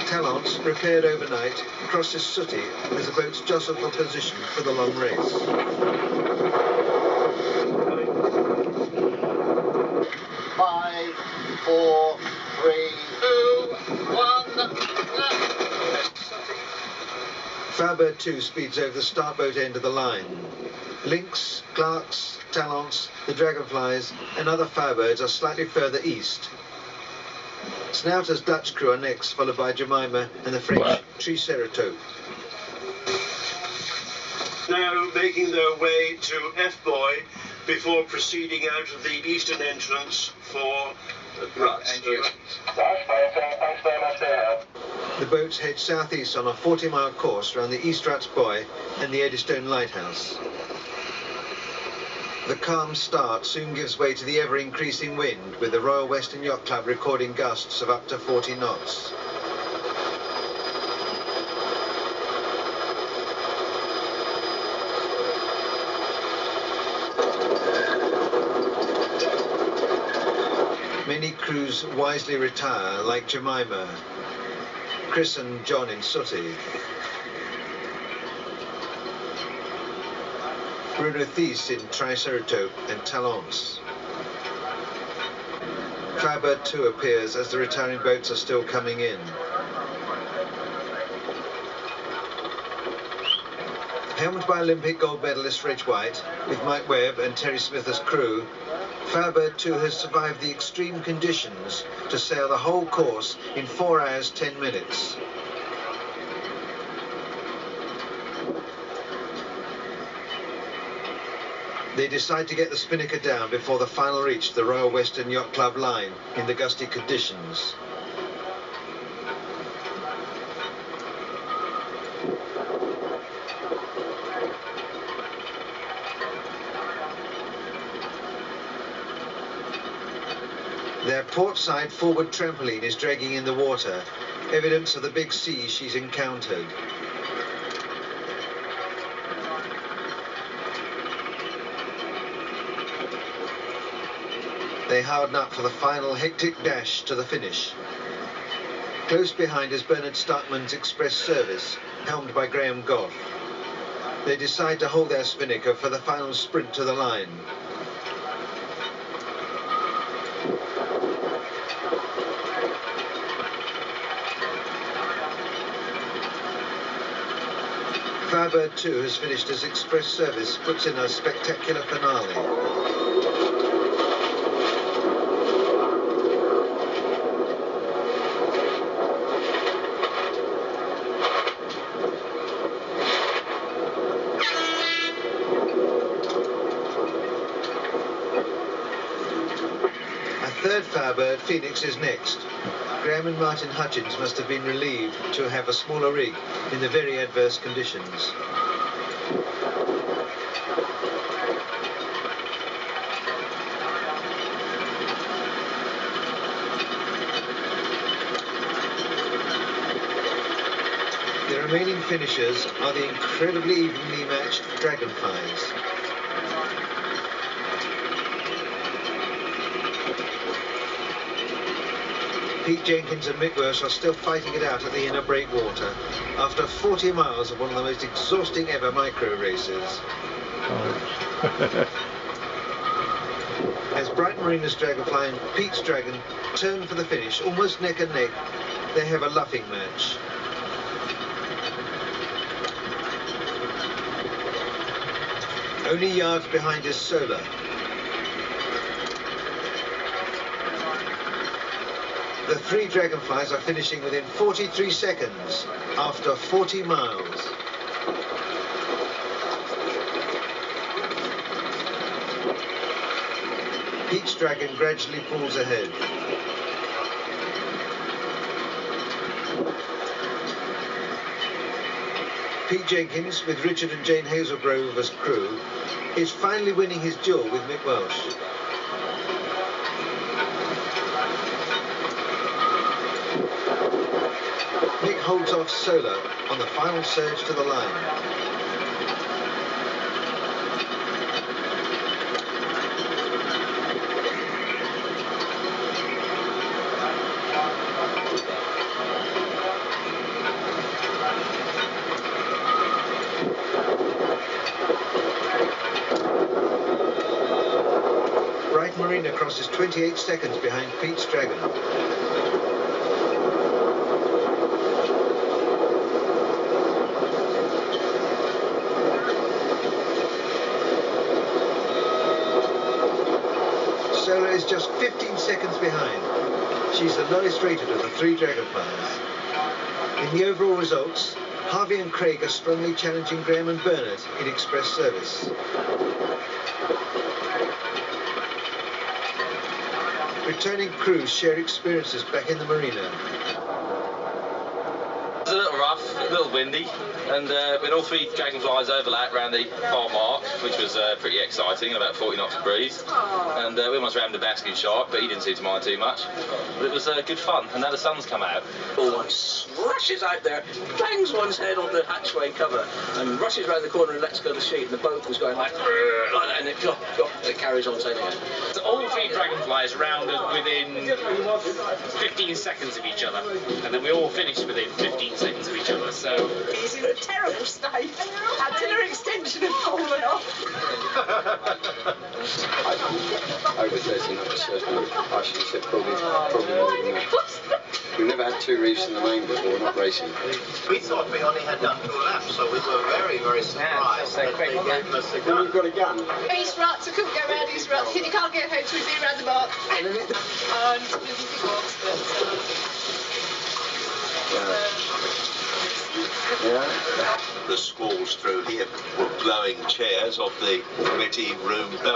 Talents, repaired overnight, crosses sooty as the boats jostle for position for the long race. 5, 4, 3, 2, 1. Firebird 2 speeds over the start boat end of the line. Lynx, Clarks, Talents, the Dragonflies and other Firebirds are slightly further east. Snouter's Dutch crew are next, followed by Jemima and the French Triceratops. Now making their way to F-Buoy before proceeding out of the eastern entrance for Ruts. The boats head southeast on a 40-mile course around the East Ruts Buoy and the Eddystone Lighthouse. The calm start soon gives way to the ever-increasing wind, with the Royal Western Yacht Club recording gusts of up to 40 knots. Many crews wisely retire, like Jemima, Chris and John in sooty, Bruno Thies in Triceratops and Talents. Firebird 2 appears as the retiring boats are still coming in. Helmed by Olympic gold medalist Reg White, with Mike Webb and Terry Smith as crew, Firebird 2 has survived the extreme conditions to sail the whole course in 4 hours 10 minutes. They decide to get the spinnaker down before the final reach the Royal Western Yacht Club line in the gusty conditions. Their portside forward trampoline is dragging in the water, evidence of the big sea she's encountered. They harden up for the final hectic dash to the finish. Close behind is Bernard Starkman's Express Service, helmed by Graham Goff. They decide to hold their spinnaker for the final sprint to the line. Firebird 2 has finished as Express Service puts in a spectacular finale. Third Firebird, Phoenix, is next. Graham and Martin Hutchins must have been relieved to have a smaller rig in the very adverse conditions. The remaining finishers are the incredibly evenly matched Dragonflies. Pete Jenkins and Mick Welsh are still fighting it out at the inner breakwater after 40 miles of one of the most exhausting ever micro races. As Brighton Marina's Dragonfly and Pete's Dragon turn for the finish, almost neck and neck, they have a luffing match. Only yards behind is Solar. The three Dragonflies are finishing within 43 seconds after 40 miles. Pete's Dragon gradually pulls ahead. Pete Jenkins, with Richard and Jane Hazelgrove as crew, is finally winning his duel with Mick Welsh. Mick holds off Solar on the final surge to the line. 28 seconds behind Pete's Dragon. Solar is just 15 seconds behind. She's the lowest rated of the 3 dragonflies. In the overall results, Harvey and Craig are strongly challenging Graham and Bernard in express service. Returning crews share experiences back in the marina. It was a little rough, a little windy, and with all 3 dragonflies overlapped around the far mark, which was pretty exciting, and about 40 knots of breeze. And we almost rammed a basking shark, but he didn't seem to mind too much. But it was good fun, and now the sun's come out. One rushes out there, bangs one's head on the hatchway cover, and rushes round the corner and lets go the sheet, and the boat was going like that, and it carries on sailing out. So all 3 dragonflies rounded within 15 seconds of each other, and then we all finished within 15 seconds of each other, so... He's in a terrible state. Antenna extension had fallen off. Over 13 knots, I should have said probably more than that. We've never had 2 reefs in the main before, not racing. We thought we only had done 2 laps, so we were very, very surprised that they gave us a gun. You've got a gun. East ruts, I couldn't go round East ruts. You can't get home till we've been round the mark. And it's a busy box, The squalls through here were blowing chairs off the committee room.